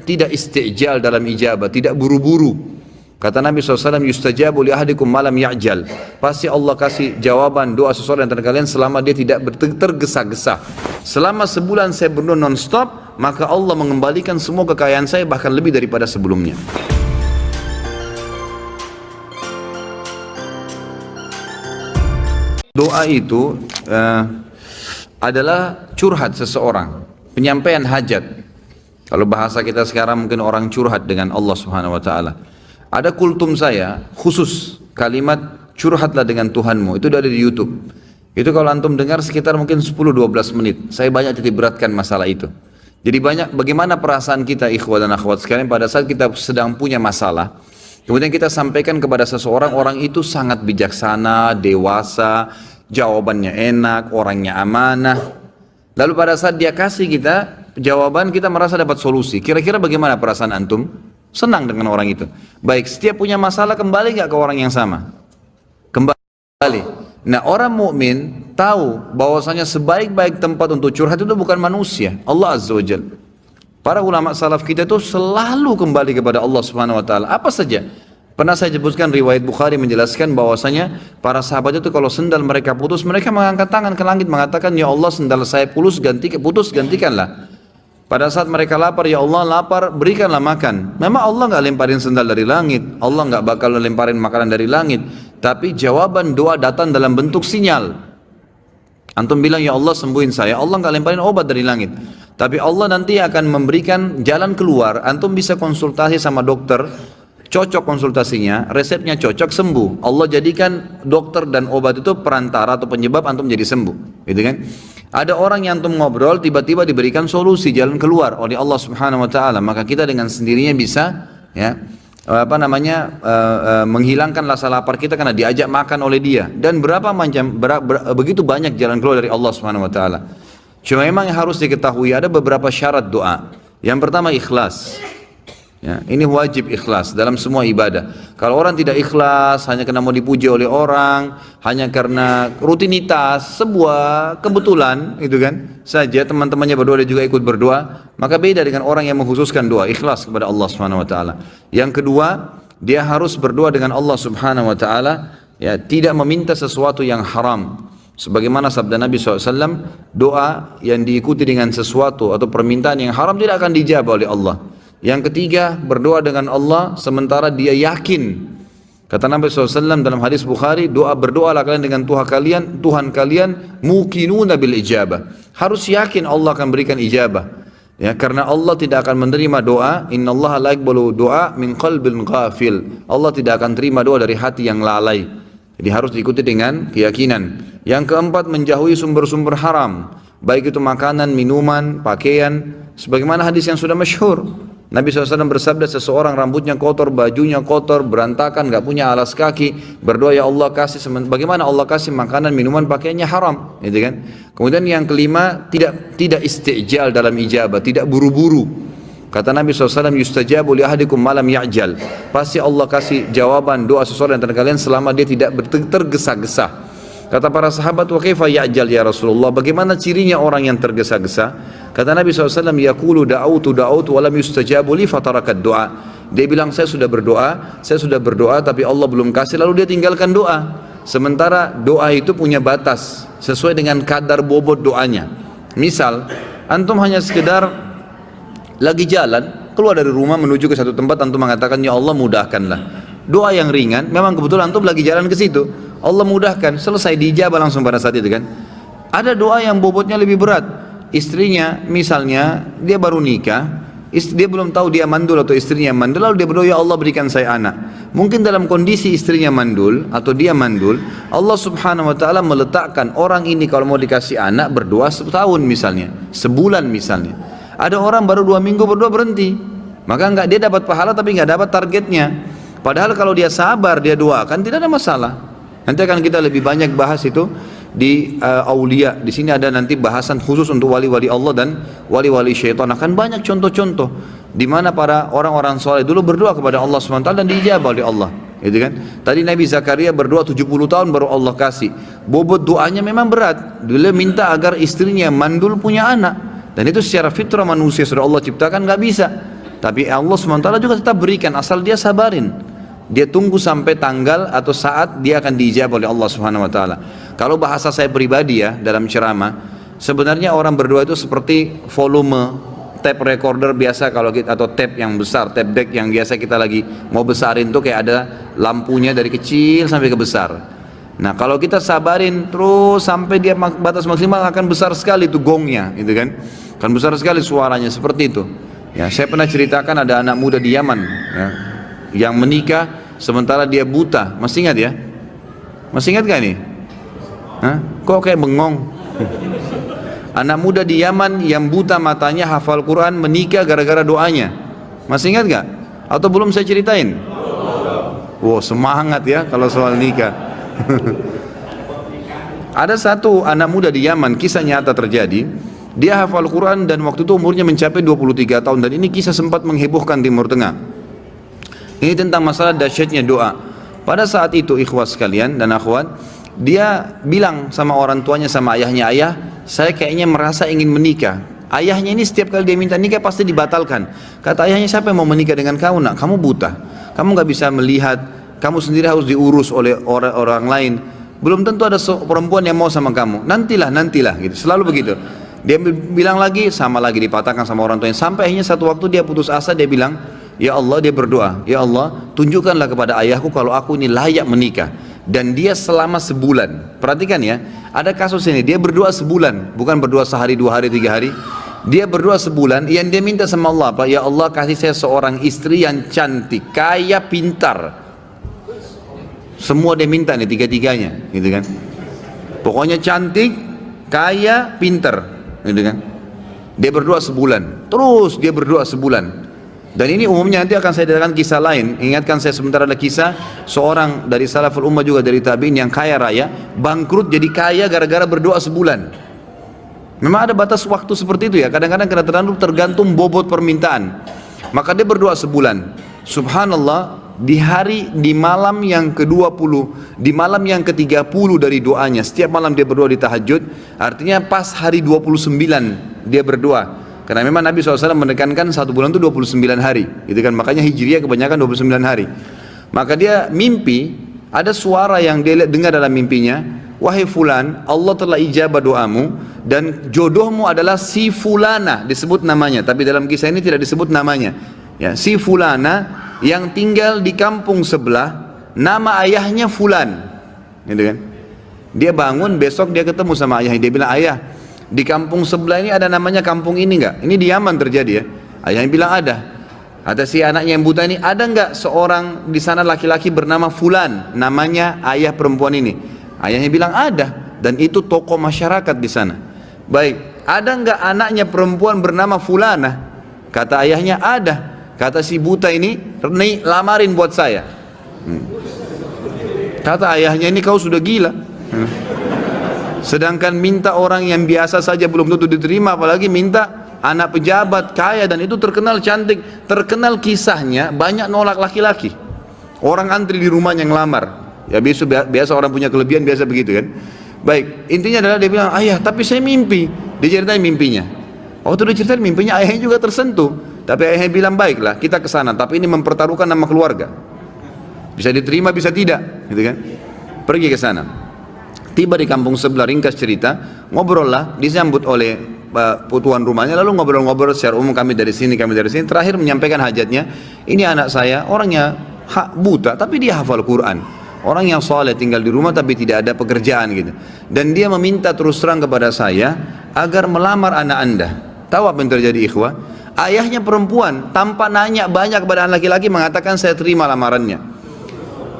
tidak istijal dalam ijabah, tidak buru-buru. Kata Nabi SAW, yustajabu li ahadikum malam ya'jal. Pasti Allah kasih jawaban doa seseorang antara kalian selama dia tidak tergesa-gesa. Selama sebulan saya berdoa non-stop, maka Allah mengembalikan semua kekayaan saya bahkan lebih daripada sebelumnya. Doa itu adalah curhat seseorang, penyampaian hajat. Kalau bahasa kita sekarang mungkin orang curhat dengan Allah Subhanahu wa taala. Ada kultum saya khusus kalimat curhatlah dengan Tuhanmu, itu ada di YouTube. Itu kalau antum dengar sekitar mungkin 10-12 menit. Saya banyak titik beratkan masalah itu. Jadi banyak bagaimana perasaan kita ikhwah dan akhwat sekalian pada saat kita sedang punya masalah. Kemudian kita sampaikan kepada seseorang, orang itu sangat bijaksana, dewasa, jawabannya enak, orangnya amanah. Lalu pada saat dia kasih kita jawaban, kita merasa dapat solusi. Kira-kira bagaimana perasaan antum? Senang dengan orang itu. Baik, setiap punya masalah kembali nggak ke orang yang sama? Kembali. Nah, orang mukmin tahu bahwasanya sebaik-baik tempat untuk curhat itu bukan manusia, Allah Azza wa Jalla. Para ulama salaf kita itu selalu kembali kepada Allah Subhanahu wa taala. Apa saja? Pernah saya sebutkan riwayat Bukhari menjelaskan bahwasanya para sahabat itu kalau sendal mereka putus, mereka mengangkat tangan ke langit mengatakan, "Ya Allah, sendal saya putus, gantikanlah." Pada saat mereka lapar, ya Allah lapar, berikanlah makan. Memang Allah nggak lemparin sendal dari langit, Allah nggak bakal lemparin makanan dari langit. Tapi jawaban doa datang dalam bentuk sinyal. Antum bilang, ya Allah sembuhin saya, Allah nggak lemparin obat dari langit. Tapi Allah nanti akan memberikan jalan keluar. Antum bisa konsultasi sama dokter, cocok konsultasinya, resepnya cocok, sembuh. Allah jadikan dokter dan obat itu perantara atau penyebab antum jadi sembuh, gitu kan? Ada orang yang antum ngobrol tiba-tiba diberikan solusi jalan keluar oleh Allah Subhanahu wa taala, maka kita dengan sendirinya bisa menghilangkan rasa lapar kita karena diajak makan oleh dia. Dan begitu banyak jalan keluar dari Allah Subhanahu wa taala. Cuma memang yang harus diketahui ada beberapa syarat doa. Yang pertama ikhlas. Ya, ini wajib ikhlas dalam semua ibadah. Kalau orang tidak ikhlas hanya karena mau dipuji oleh orang, hanya karena rutinitas, sebuah kebetulan, itu kan saja teman-temannya berdoa dia juga ikut berdoa, maka beda dengan orang yang mengkhususkan doa ikhlas kepada Allah Subhanahu wa taala. Yang kedua, dia harus berdoa dengan Allah Subhanahu wa taala, ya, tidak meminta sesuatu yang haram. Sebagaimana sabda Nabi SAW, doa yang diikuti dengan sesuatu atau permintaan yang haram tidak akan dijawab oleh Allah. Yang ketiga, berdoa dengan Allah sementara dia yakin. Kata Nabi SAW dalam hadis Bukhari, berdoalah kalian dengan Tuhan kalian muqinuna bil ijabah. Harus yakin Allah akan berikan ijabah. Ya, karena Allah tidak akan menerima doa, innallaha la yaqbalu doa min qalbin ghafil. Allah tidak akan terima doa dari hati yang lalai. Jadi harus diikuti dengan keyakinan. Yang keempat, menjauhi sumber-sumber haram, baik itu makanan, minuman, pakaian. Sebagaimana hadis yang sudah masyhur, Nabi SAW bersabda, seseorang rambutnya kotor, bajunya kotor, berantakan, gak punya alas kaki, berdoa ya Allah kasih, bagaimana Allah kasih makanan, minuman, pakaiannya haram, gitu kan? Kemudian yang kelima, tidak istijal dalam ijabah, tidak buru-buru. Kata Nabi SAW, yustajabu li ahadikum malam ya'jal. Pasti Allah kasih jawaban doa seseorang antara kalian selama dia tidak tergesa-gesa. Kata para sahabat, wa kaifa ya'jal ya Rasulullah, bagaimana cirinya orang yang tergesa-gesa? Kata Nabi SAW, yaqulu da'autu wa lam yustajabu li fatarakat doa. Dia bilang, saya sudah berdoa tapi Allah belum kasih, lalu dia tinggalkan doa. Sementara doa itu punya batas sesuai dengan kadar bobot doanya. Misal, antum hanya sekedar lagi jalan, keluar dari rumah menuju ke satu tempat, antum mengatakan, ya Allah mudahkanlah. Doa yang ringan, memang kebetulan antum lagi jalan ke situ, Allah mudahkan, selesai, dijabah langsung pada saat itu kan. Ada doa yang bobotnya lebih berat. Istrinya misalnya dia baru nikah, dia belum tahu dia mandul atau istrinya mandul, lalu dia berdoa ya Allah berikan saya anak. Mungkin dalam kondisi istrinya mandul atau dia mandul, Allah Subhanahu wa taala meletakkan orang ini kalau mau dikasih anak berdoa setahun misalnya, sebulan misalnya. Ada orang baru 2 minggu berdoa berhenti, maka dia dapat pahala tapi nggak dapat targetnya. Padahal kalau dia sabar, dia doakan, tidak ada masalah. Nanti akan kita lebih banyak bahas itu di aulia. Di sini ada nanti bahasan khusus untuk wali-wali Allah dan wali-wali syaitan. Akan banyak contoh-contoh di mana para orang-orang soleh dulu berdoa kepada Allah SWT dan dijabah oleh Allah. Gitu kan? Tadi Nabi Zakaria berdoa 70 tahun baru Allah kasih. Bobot doanya memang berat. Dia minta agar istrinya mandul punya anak. Dan itu secara fitrah manusia sudah Allah ciptakan nggak bisa. Tapi Allah SWT juga tetap berikan, asal dia sabarin. Dia tunggu sampai tanggal atau saat dia akan diijabah oleh Allah Subhanahu wa taala. Kalau bahasa saya pribadi ya dalam ceramah, sebenarnya orang berdoa itu seperti volume tape recorder biasa kalau kita, atau tape yang besar, tape deck yang biasa kita lagi mau besarin tuh kayak ada lampunya dari kecil sampai ke besar. Nah, kalau kita sabarin terus sampai dia batas maksimal akan besar sekali itu gongnya, gitu kan? Kan besar sekali suaranya seperti itu. Ya, saya pernah ceritakan ada anak muda di Yaman ya, yang menikah sementara dia buta. Masih ingat ya? Masih ingat gak nih? Hah? Kok kayak bengong? Anak muda di Yaman yang buta matanya hafal Quran menikah gara-gara doanya. Masih ingat gak? Atau belum saya ceritain? Wow, semangat ya kalau soal nikah. Ada satu anak muda di Yaman, kisah nyata terjadi. Dia hafal Quran dan waktu itu umurnya mencapai 23 tahun. Dan ini kisah sempat menghebohkan Timur Tengah. Ini tentang masalah dahsyatnya doa. Pada saat itu ikhwas sekalian dan akhwat, dia bilang sama orang tuanya, sama ayahnya, ayah, saya kayaknya merasa ingin menikah. Ayahnya ini setiap kali dia minta nikah pasti dibatalkan. Kata ayahnya, siapa yang mau menikah dengan kamu nak? Kamu buta, kamu gak bisa melihat, kamu sendiri harus diurus oleh orang lain. Belum tentu ada perempuan yang mau sama kamu. Nantilah gitu. Selalu begitu. Dia bilang lagi, sama lagi dipatahkan sama orang tuanya. Sampai akhirnya satu waktu dia putus asa, dia bilang, ya Allah, dia berdoa, ya Allah, tunjukkanlah kepada ayahku kalau aku ini layak menikah. Dan dia selama sebulan, perhatikan ya, ada kasus ini, dia berdoa sebulan, bukan berdoa sehari, 2 hari, 3 hari. Dia berdoa sebulan, yang dia minta sama Allah apa? Ya Allah, kasih saya seorang istri yang cantik, kaya, pintar. Semua dia minta nih, tiga-tiganya, gitu kan. Pokoknya cantik, kaya, pintar, gitu kan. Dia berdoa sebulan, terus dia berdoa sebulan. Dan ini umumnya nanti akan saya datangkan kisah lain. Ingatkan saya sebentar, ada kisah seorang dari salaful ummah juga dari tabi'in yang kaya raya, bangkrut jadi kaya gara-gara berdoa sebulan. Memang ada batas waktu seperti itu ya. Kadang-kadang tergantung bobot permintaan. Maka dia berdoa sebulan. Subhanallah, di malam yang ke-20, di malam yang ke-30 dari doanya, setiap malam dia berdoa di tahajud, artinya pas hari 29 dia berdoa. Karena memang Nabi SAW menekankan 1 bulan itu 29 hari, gitu kan? Makanya Hijriah kebanyakan 29 hari. Maka dia mimpi, ada suara yang dia dengar dalam mimpinya, wahai fulan, Allah telah ijabah doamu dan jodohmu adalah si fulana, disebut namanya, tapi dalam kisah ini tidak disebut namanya. Ya, si fulana yang tinggal di kampung sebelah, nama ayahnya fulan, gitu kan? Dia bangun, besok dia ketemu sama ayahnya, dia bilang, ayah, di kampung sebelah ini ada namanya kampung ini enggak? Ini di Yaman terjadi ya. Ayahnya bilang ada. Ada si anaknya yang buta ini, ada enggak seorang di sana laki-laki bernama fulan, namanya ayah perempuan ini? Ayahnya bilang ada, dan itu tokoh masyarakat di sana. Baik, ada enggak anaknya perempuan bernama fulana? Kata ayahnya ada. Kata si buta ini, lamarin buat saya. Kata ayahnya, ini kau sudah gila. Sedangkan minta orang yang biasa saja belum tentu diterima, apalagi minta anak pejabat kaya, dan itu terkenal cantik, terkenal kisahnya banyak nolak laki-laki. Orang antri di rumahnya ngelamar. Ya biasa orang punya kelebihan biasa begitu kan. Baik, intinya adalah dia bilang, ayah tapi saya mimpi. Dia ceritain mimpinya. Waktu dia ceritain mimpinya, ayahnya juga tersentuh. Tapi ayahnya bilang, baiklah kita ke sana, tapi ini mempertaruhkan nama keluarga. Bisa diterima bisa tidak, gitu kan. Pergi ke sana. Tiba di kampung sebelah, ringkas cerita, ngobrol lah, disambut oleh tuan rumahnya, lalu ngobrol-ngobrol secara umum, kami dari sini, terakhir menyampaikan hajatnya. Ini anak saya, orangnya buta, tapi dia hafal Quran, orang yang soleh, tinggal di rumah tapi tidak ada pekerjaan gitu. Dan dia meminta terus terang kepada saya agar melamar anak anda. Tahu apa yang terjadi ikhwah? Ayahnya perempuan, tanpa nanya banyak kepada anak laki-laki, mengatakan saya terima lamarannya.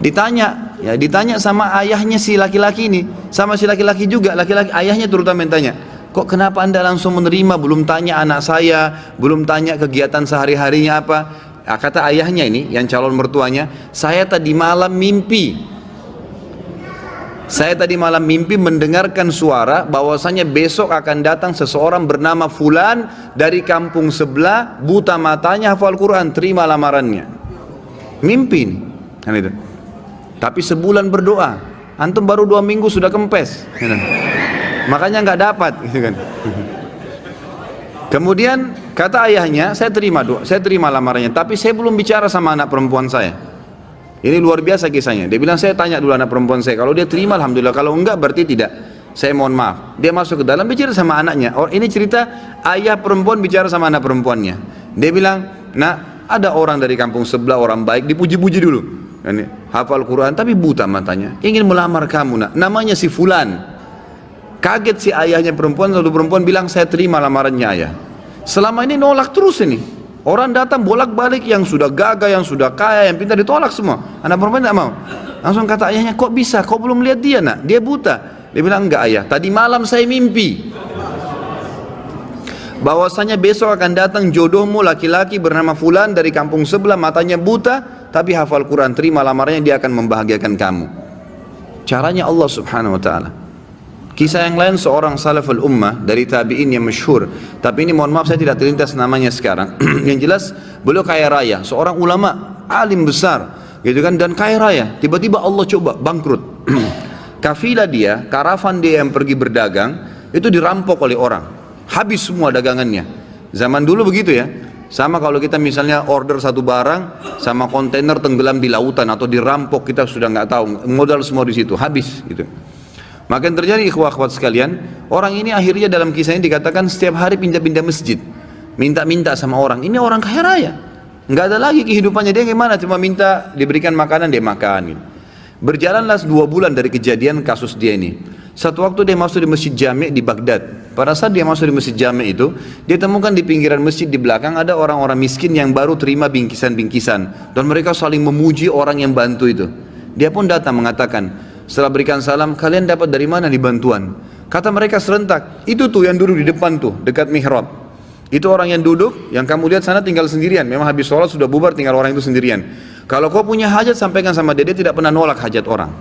Ditanya sama ayahnya si laki-laki ini, sama si laki-laki juga, ayahnya terutama yang tanya, kok kenapa anda langsung menerima, belum tanya anak saya, belum tanya kegiatan sehari-harinya apa? Kata ayahnya ini, yang calon mertuanya, saya tadi malam mimpi mendengarkan suara bahwasanya besok akan datang seseorang bernama fulan dari kampung sebelah, buta matanya, hafal Quran, terima lamarannya. Mimpi ini, kan itu. Tapi sebulan berdoa, antum baru 2 minggu sudah kempes, makanya nggak dapat, gitu kan. Kemudian Kata ayahnya, saya terima lamarannya, tapi saya belum bicara sama anak perempuan saya. Ini luar biasa kisahnya. Dia bilang, saya tanya dulu anak perempuan saya, kalau dia terima alhamdulillah, kalau enggak berarti tidak. Saya mohon maaf. Dia masuk ke dalam bicara sama anaknya. Ini cerita ayah perempuan bicara sama anak perempuannya. Dia bilang, nah ada orang dari kampung sebelah, orang baik, dipuji-puji dulu. Ini hafal Quran tapi buta matanya, ingin melamar kamu, nak. Namanya si Fulan. Kaget si ayahnya perempuan, satu perempuan bilang, saya terima lamarannya ayah. Selama ini nolak terus ini. Orang datang bolak-balik, yang sudah gagah, yang sudah kaya, yang pintar, ditolak semua. Anak perempuan tidak mau. Langsung kata ayahnya, kok bisa? Kok belum lihat dia, nak? Dia buta. Dia bilang, enggak ayah, tadi malam saya mimpi bahwasanya besok akan datang jodohmu laki-laki bernama Fulan dari kampung sebelah, matanya buta tapi hafal Quran, terima lamarannya, dia akan membahagiakan kamu. Caranya Allah subhanahu wa ta'ala. Kisah yang lain, seorang salaful ummah dari tabi'in yang masyhur, tapi ini mohon maaf saya tidak terlintas namanya sekarang. Yang jelas beliau kaya raya, seorang ulama alim besar gitu kan, dan kaya raya. Tiba-tiba Allah coba bangkrut. Kafilah dia, karavan dia yang pergi berdagang itu dirampok oleh orang, habis semua dagangannya. Zaman dulu begitu ya. Sama kalau kita misalnya order satu barang, sama kontainer tenggelam di lautan atau dirampok, kita sudah nggak tahu, modal semua di situ, habis gitu. Maka yang terjadi ikhwah-akhwat sekalian, orang ini akhirnya dalam kisah ini dikatakan setiap hari pindah-pindah masjid, minta-minta sama orang. Ini orang kaya raya, nggak ada lagi kehidupannya, dia gimana? Cuma minta diberikan makanan, dia makan gitu. Berjalanlah 2 bulan dari kejadian kasus dia ini. Satu waktu dia masuk di masjid Jami' di Baghdad. Pada saat dia masuk di masjid Jami' itu, dia temukan di pinggiran masjid di belakang ada orang-orang miskin yang baru terima bingkisan-bingkisan, dan mereka saling memuji orang yang bantu itu. Dia pun datang mengatakan, setelah berikan salam, kalian dapat dari mana nih bantuan? Kata mereka serentak, itu tuh yang duduk di depan tuh, dekat mihrab. Itu orang yang duduk, yang kamu lihat sana tinggal sendirian. Memang habis sholat sudah bubar, tinggal orang itu sendirian. Kalau kau punya hajat, sampaikan sama dia tidak pernah nolak hajat orang.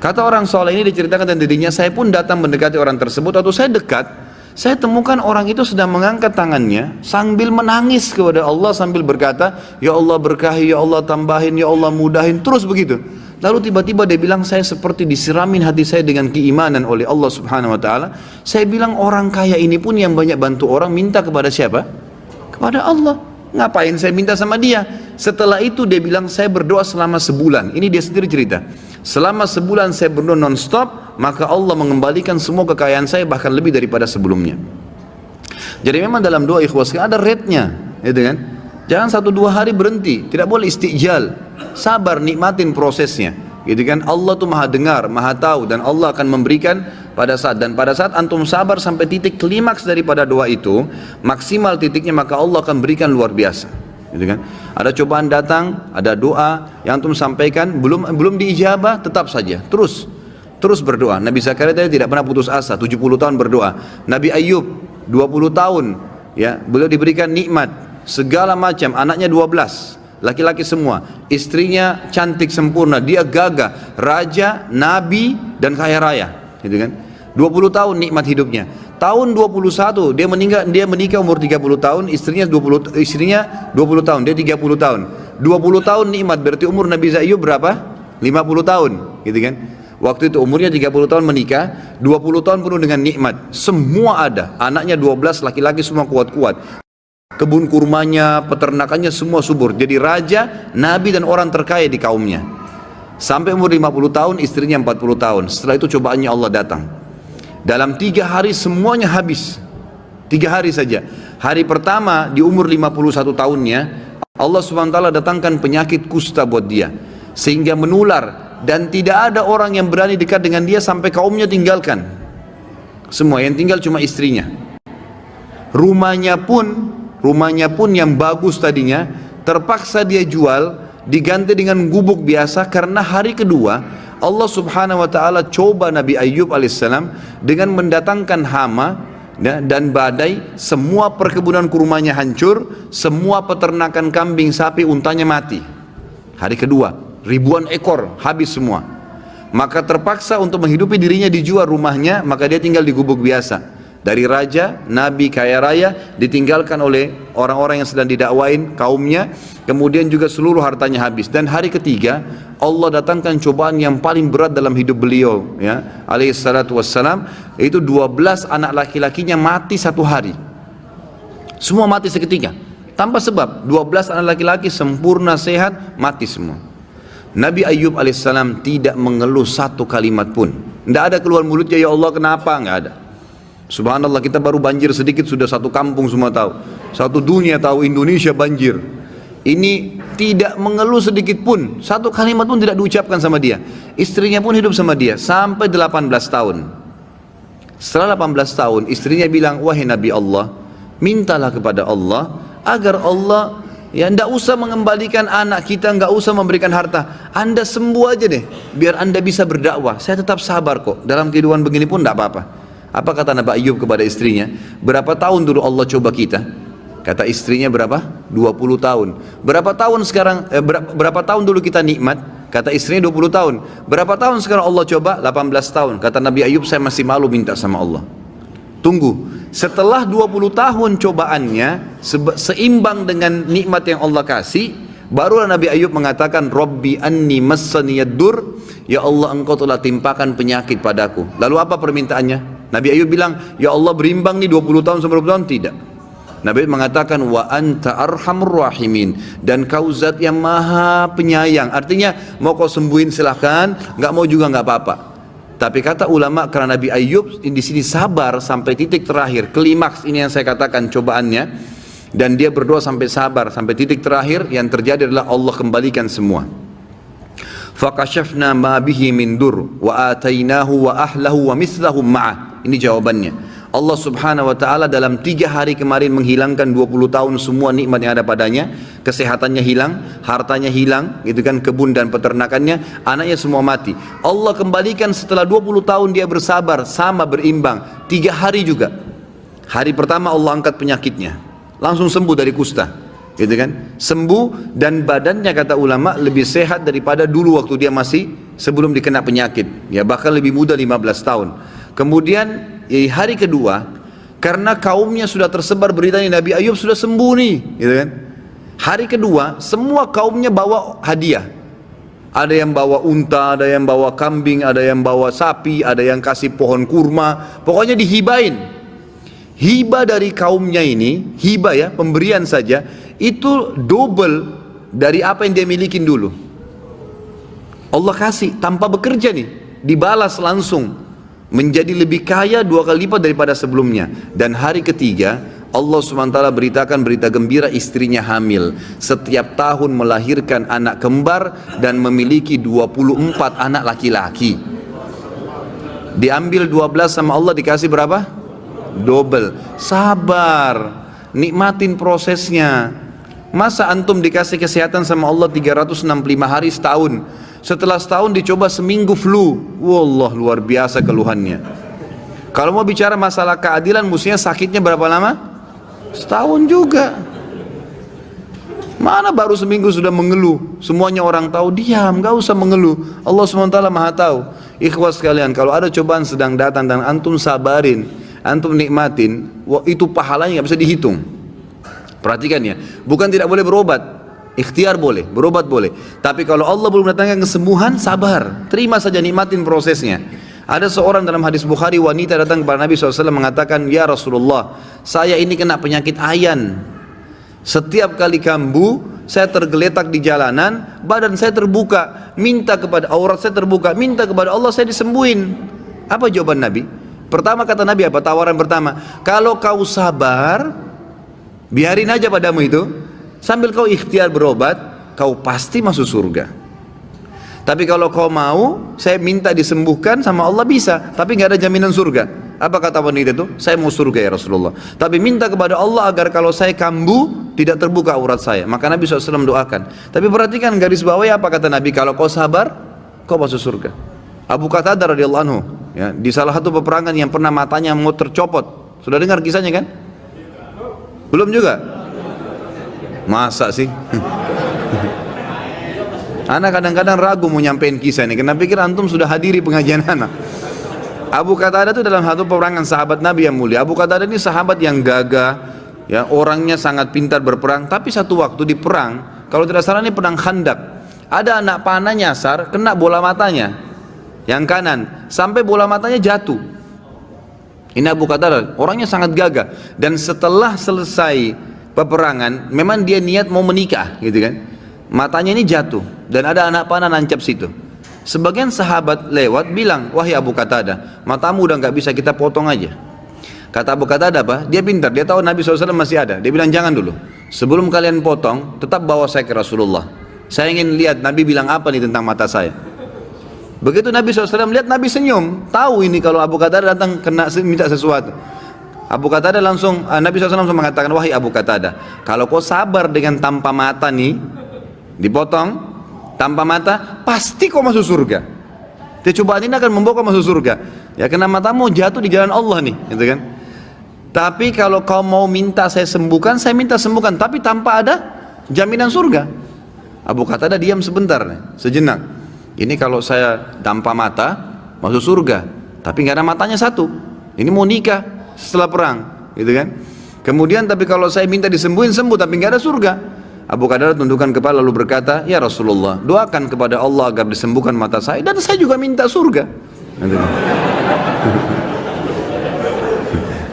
Kata orang soleh ini, diceritakan dan dirinya, saya pun datang mendekati orang tersebut, atau saya dekat, saya temukan orang itu sedang mengangkat tangannya sambil menangis kepada Allah, sambil berkata, ya Allah berkahi, ya Allah tambahin, ya Allah mudahin, terus begitu. Lalu tiba-tiba dia bilang, saya seperti disiramin hati saya dengan keimanan oleh Allah subhanahu wa ta'ala. Saya bilang, orang kaya ini pun yang banyak bantu orang, minta kepada siapa? Kepada Allah. Ngapain saya minta sama dia? Setelah itu dia bilang, saya berdoa selama sebulan. Ini dia sendiri cerita. Selama sebulan saya berdoa non-stop, maka Allah mengembalikan semua kekayaan saya, bahkan lebih daripada sebelumnya. Jadi memang dalam doa ikhwas ada rate-nya, gitu kan? Jangan 1-2 hari berhenti, tidak boleh istijal, sabar, nikmatin prosesnya, gitu kan? Allah tuh maha dengar, maha tahu, dan Allah akan memberikan pada saat, dan pada saat antum sabar sampai titik klimaks daripada doa itu, maksimal titiknya, maka Allah akan berikan luar biasa, gitu kan? Ada cobaan datang, ada doa yang antum sampaikan, belum diijabah, tetap saja, terus berdoa. Nabi Zakaria tadi tidak pernah putus asa, 70 tahun berdoa. Nabi Ayub 20 tahun, ya, beliau diberikan nikmat segala macam, anaknya 12, laki-laki semua, istrinya cantik sempurna, dia gagah, raja, nabi, dan kaya raya, gitu kan? 20 tahun nikmat hidupnya. Tahun 21 dia menikah umur 30 tahun, istrinya 20 tahun, dia 30 tahun. 20 tahun nikmat, berarti umur Nabi Ayub berapa? 50 tahun, gitu kan? Waktu itu umurnya 30 tahun menikah, 20 tahun penuh dengan nikmat, semua ada, anaknya 12, laki-laki semua kuat-kuat. Kebun kurmanya, peternakannya semua subur. Jadi raja, nabi, dan orang terkaya di kaumnya. Sampai umur 50 tahun, istrinya 40 tahun. Setelah itu cobaannya Allah datang. Dalam 3 hari semuanya habis. 3 hari saja. Hari pertama di umur 51 tahunnya, Allah SWT datangkan penyakit kusta buat dia, sehingga menular, dan tidak ada orang yang berani dekat dengan dia sampai kaumnya tinggalkan. Semua yang tinggal cuma istrinya. Rumahnya pun yang bagus tadinya terpaksa dia jual, diganti dengan gubuk biasa, karena hari kedua Allah subhanahu wa ta'ala coba Nabi Ayub alaihissalam dengan mendatangkan hama dan badai, semua perkebunan kurmanya hancur, semua peternakan kambing, sapi, untanya mati. Hari kedua ribuan ekor habis semua. Maka terpaksa untuk menghidupi dirinya dijual rumahnya, maka dia tinggal di gubuk biasa. Dari raja, nabi, kaya raya, ditinggalkan oleh orang-orang yang sedang didakwain kaumnya, kemudian juga seluruh hartanya habis. Dan hari ketiga Allah datangkan cobaan yang paling berat dalam hidup beliau, ya, alaihi salatu wassalam, yaitu 12 anak laki-lakinya mati 1 hari. Semua mati seketika. Tanpa sebab. 12 anak laki-laki sempurna sehat, mati semua. Nabi Ayub alaihissalam tidak mengeluh satu kalimat pun. Tidak ada keluar mulutnya, ya Allah kenapa? Nggak ada. Subhanallah, kita baru banjir sedikit sudah satu kampung semua tahu. Satu dunia tahu Indonesia banjir. Ini tidak mengeluh sedikit pun. Satu kalimat pun tidak diucapkan sama dia. Istrinya pun hidup sama dia sampai 18 tahun. Setelah 18 tahun istrinya bilang, wahai Nabi Allah, mintalah kepada Allah agar Allah ya tidak usah mengembalikan anak kita, nggak usah memberikan harta. Anda sembuh aja deh, biar Anda bisa berdakwah. Saya tetap sabar kok. Dalam kehidupan begini pun tidak apa-apa. Apa kata Nabi Ayub kepada istrinya? Berapa tahun dulu Allah coba kita? Kata istrinya berapa? 20 tahun. Berapa tahun sekarang? Berapa tahun dulu kita nikmat? Kata istrinya 20 tahun. Berapa tahun sekarang Allah coba? 18 tahun. Kata Nabi Ayub, saya masih malu minta sama Allah. Tunggu. Setelah 20 tahun cobaannya seimbang dengan nikmat yang Allah kasih, barulah Nabi Ayub mengatakan, Rabbi anni massaniyad dur, ya Allah engkau telah timpakan penyakit padaku. Lalu apa permintaannya? Nabi Ayub bilang, ya Allah berimbang nih 20 tahun sama 20 tahun? Tidak. Nabi Ayub mengatakan, wa anta arhamur rahimin, dan kau zat yang maha penyayang. Artinya mau kau sembuhin silahkan, nggak mau juga nggak apa-apa. Tapi kata ulama, karena Nabi Ayub di sini sabar sampai titik terakhir, klimaks ini yang saya katakan cobaannya, dan dia berdoa sampai sabar sampai titik terakhir, yang terjadi adalah Allah kembalikan semua. Fakashafna ma bihi min dur wa atainahu wa ahlahu wa mithlahum ma'ah. Ini jawabannya. Allah subhanahu wa ta'ala dalam 3 hari kemarin menghilangkan 20 tahun semua nikmat yang ada padanya. Kesehatannya hilang, hartanya hilang, gitu kan, kebun dan peternakannya, anaknya semua mati. Allah kembalikan setelah 20 tahun dia bersabar, sama berimbang. 3 hari juga. Hari pertama Allah angkat penyakitnya, langsung sembuh dari kusta, gitu kan, sembuh, dan badannya kata ulama lebih sehat daripada dulu waktu dia masih sebelum dikena penyakit, ya bahkan lebih muda 15 tahun. Kemudian hari kedua, karena kaumnya sudah tersebar berita ini Nabi Ayub sudah sembuh nih, gitu kan. Hari kedua semua kaumnya bawa hadiah. Ada yang bawa unta, ada yang bawa kambing, ada yang bawa sapi, ada yang kasih pohon kurma. Pokoknya dihibain. Hibah dari kaumnya ini, hibah ya, pemberian saja, itu double dari apa yang dia milikin dulu. Allah kasih tanpa bekerja nih, dibalas langsung, menjadi lebih kaya 2 kali lipat daripada sebelumnya. Dan hari ketiga Allah SWT beritakan berita gembira, istrinya hamil, setiap tahun melahirkan anak kembar dan memiliki 24 anak laki-laki. Diambil 12 sama Allah, dikasih berapa? Double. Sabar, nikmatin prosesnya. Masa antum dikasih kesehatan sama Allah 365 hari setahun, setelah setahun dicoba seminggu flu, wallah luar biasa keluhannya. Kalau mau bicara masalah keadilan, mestinya sakitnya berapa lama? Setahun juga. Mana baru seminggu sudah mengeluh, semuanya orang tahu, diam, gak usah mengeluh. Allah SWT maha tahu. Ikhwas sekalian, kalau ada cobaan sedang datang dan antum sabarin, antum nikmatin, itu pahalanya gak bisa dihitung. Perhatikan ya, bukan tidak boleh berobat, ikhtiar boleh, berobat boleh. Tapi kalau Allah belum datangkan kesembuhan, sabar, terima saja, nikmatin prosesnya. Ada seorang dalam hadis Bukhari, wanita datang kepada Nabi SAW mengatakan, ya Rasulullah, saya ini kena penyakit ayan. Setiap kali kambuh, saya tergeletak di jalanan, badan saya terbuka, minta kepada aurat saya terbuka, minta kepada Allah saya disembuhin. Apa jawaban Nabi? Pertama kata Nabi apa? Tawaran pertama, kalau kau sabar, biarin aja padamu itu, sambil kau ikhtiar berobat, kau pasti masuk surga. Tapi kalau kau mau, saya minta disembuhkan sama Allah bisa, tapi nggak ada jaminan surga. Apa kata wanita itu? Saya mau surga ya Rasulullah, tapi minta kepada Allah agar kalau saya kambuh tidak terbuka aurat saya. Maka Nabi SAW doakan. Tapi perhatikan garis bawahnya apa kata Nabi? Kalau kau sabar, kau masuk surga. Abu Qatadah radhiyallahu anhu, ya, di salah satu peperangan yang pernah matanya mau tercopot. Sudah dengar kisahnya kan? Belum juga? Masa sih? Anak kadang-kadang ragu mau nyampein kisah ini, karena pikir antum sudah hadiri pengajian anak. Abu Qatadah itu dalam satu peperangan sahabat Nabi yang mulia. Abu Qatadah ini sahabat yang gagah, ya, orangnya sangat pintar berperang. Tapi satu waktu di perang, kalau tidak salah ini perang Khandak, ada anak panah nyasar, kena bola matanya yang kanan, sampai bola matanya jatuh. Ini Abu Qatadah, orangnya sangat gagah. Dan setelah selesai peperangan, memang dia niat mau menikah, gitu kan. Matanya ini jatuh, dan ada anak panah nancap situ. Sebagian sahabat lewat bilang, wahai Abu Qatadah, matamu udah nggak bisa, kita potong aja. Kata Abu Qatadah apa? Dia pintar, dia tahu Nabi SAW masih ada. Dia bilang, jangan dulu. Sebelum kalian potong, tetap bawa saya ke Rasulullah. Saya ingin lihat Nabi bilang apa nih tentang mata saya. Begitu Nabi SAW lihat, Nabi senyum. Tahu ini kalau Abu Qatadah datang kena minta sesuatu. Abu Qatadah langsung, Nabi SAW langsung mengatakan, wahai Abu Qatadah, kalau kau sabar dengan tanpa mata nih, dipotong, tanpa mata, pasti kau masuk surga. Cobaan ini akan membawa kau masuk surga. Ya, karena matamu jatuh di jalan Allah nih, gitu kan. Tapi kalau kau mau minta saya sembuhkan, saya minta sembuhkan, tapi tanpa ada jaminan surga. Abu Qatadah diam sebentar, sejenak. Ini kalau saya tanpa mata masuk surga, tapi nggak ada matanya satu. Ini mau nikah setelah perang, gitu kan? Kemudian tapi kalau saya minta disembuhin, sembuh, tapi nggak ada surga. Abu Qatadah tundukkan kepala lalu berkata, ya Rasulullah, doakan kepada Allah agar disembuhkan mata saya, dan saya juga minta surga.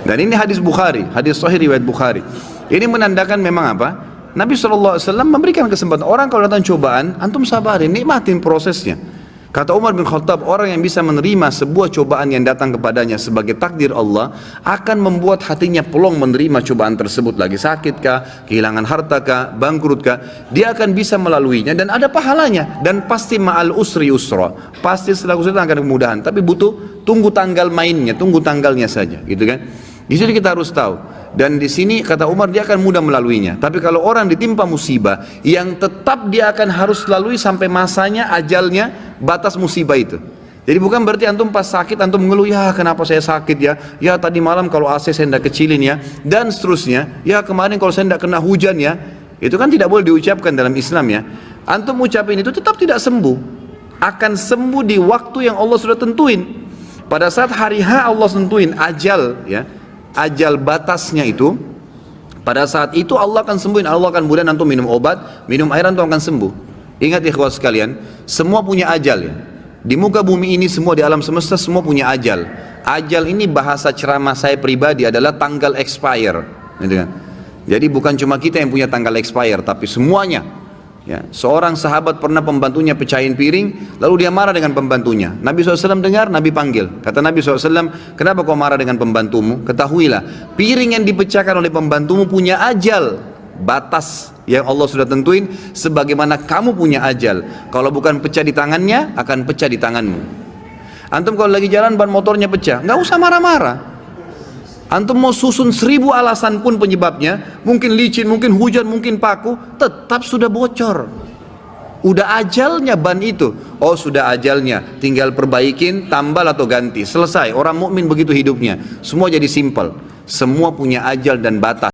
Dan ini hadis Bukhari, hadis Sahih riwayat Bukhari. Ini menandakan memang apa? Nabi SAW memberikan kesempatan orang kalau datang cobaan, antum sabarin, nikmatin prosesnya. Kata Umar bin Khattab, orang yang bisa menerima sebuah cobaan yang datang kepadanya sebagai takdir Allah akan membuat hatinya pelong menerima cobaan tersebut. Lagi sakit kah, kehilangan harta kah, bangkrut kah, dia akan bisa melaluinya dan ada pahalanya. Dan pasti ma'al usri usra, pasti setelah kesulitan akan kemudahan. Tapi butuh tunggu tanggal mainnya, tunggu tanggalnya saja, gitu kan? Di sini kita harus tahu. Dan di sini kata Umar, dia akan mudah melaluinya. Tapi kalau orang ditimpa musibah yang tetap dia akan harus lalui sampai masanya, ajalnya, batas musibah itu. Jadi bukan berarti antum pas sakit antum mengeluh, ya kenapa saya sakit ya, ya tadi malam kalau AC saya tidak kecilin ya, dan seterusnya, ya kemarin kalau saya tidak kena hujan ya. Itu kan tidak boleh diucapkan dalam Islam ya. Antum ucapin itu tetap tidak sembuh. Akan sembuh di waktu yang Allah sudah tentuin. Pada saat hari H Allah tentuin ajal ya, ajal batasnya itu, pada saat itu Allah akan sembuhin. Allah akan kemudian antum minum obat, minum air, antum akan sembuh. Ingat ikhwas sekalian, semua punya ajal ya. Di muka bumi ini semua, di alam semesta semua punya ajal. Ajal ini bahasa ceramah saya pribadi adalah tanggal expire, gitu kan? Jadi bukan cuma kita yang punya tanggal expire, tapi semuanya. Ya, seorang sahabat pernah pembantunya pecahin piring, lalu dia marah dengan pembantunya. Nabi SAW dengar, Nabi panggil. Kata Nabi SAW, kenapa kau marah dengan pembantumu? Ketahuilah, piring yang dipecahkan oleh pembantumu punya ajal, batas yang Allah sudah tentuin, sebagaimana kamu punya ajal. Kalau bukan pecah di tangannya, akan pecah di tanganmu. Antum kalau lagi jalan ban motornya pecah, nggak usah marah-marah. Antum mau susun 1000 alasan pun penyebabnya, mungkin licin, mungkin hujan, mungkin paku, tetap sudah bocor. Udah ajalnya ban itu. Oh sudah ajalnya, tinggal perbaikin, tambal atau ganti, selesai. Orang mukmin begitu hidupnya. Semua jadi simpel. Semua punya ajal dan batas.